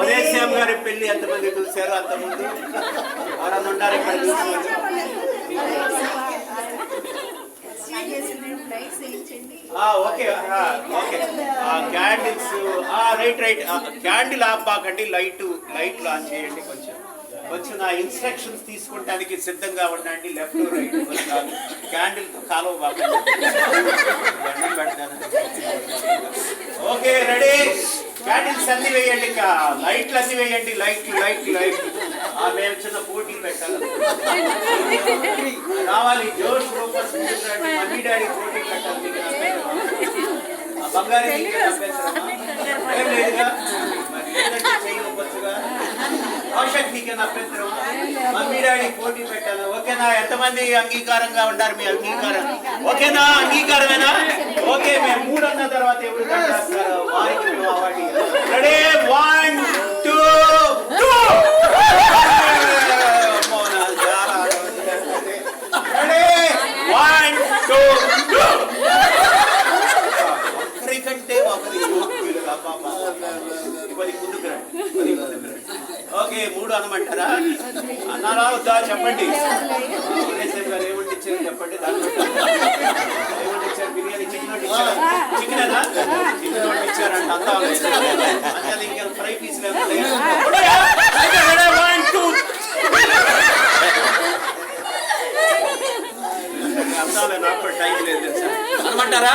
ఉదయశ్యామ్ గారి పెళ్లి ఎంతమంది చూశారు? అంతమంది ఎవరన్నా ఉన్నారు ఇక్కడ? Okay okay. Candles right. Candle ఆపాకండి, లైట్లు ఆన్ చేయండి. కొంచెం నా ఇన్స్ట్రక్షన్స్ తీసుకుంటానికి సిద్ధంగా ఉండండి. లెఫ్ట్ రైట్ క్యాండిల్ కాలువ బాగా పెడతాను. Okay ready. క్యాండిల్స్ అన్ని వేయండి, లైట్లు అన్ని వేయండి. లైట్లు మేము చిన్న పోటీ పెట్టాలి. రావాలి జోష్ రూపస్. మమ్మీ డాడీ పోటీ పెట్టాలి. బంగారు ఏం లేదుగా, చేయవచ్చుగా. అవశక్తికి అభ్యంతరం. మమ్మీ డాడీ పోటీ పెట్టాలి. ఓకేనా? ఎంతమంది అంగీకారంగా ఉంటారు? మీ అంగీకారం ఓకేనా? అంగీకారమేనా? ఓకే. మేము 3 అన్న తర్వాత ఎవరు కంటారు? వారికి రెడీ 1 2 ఒకరికంటే ఒకరి ఓకే. 3 అనమంటారా? అన్నారా వద్దా చెప్పండి. గారు ఏమంటిచ్చారు చెప్పండి. ఏమంటిచ్చారు? బిర్యానీ చికెనేనా? చికెన్ ఇచ్చారంట. అంతా ఇంకా ఫ్రై పీస్ లేదు. అంతా నాకు టైం లేదు అనమంటారా?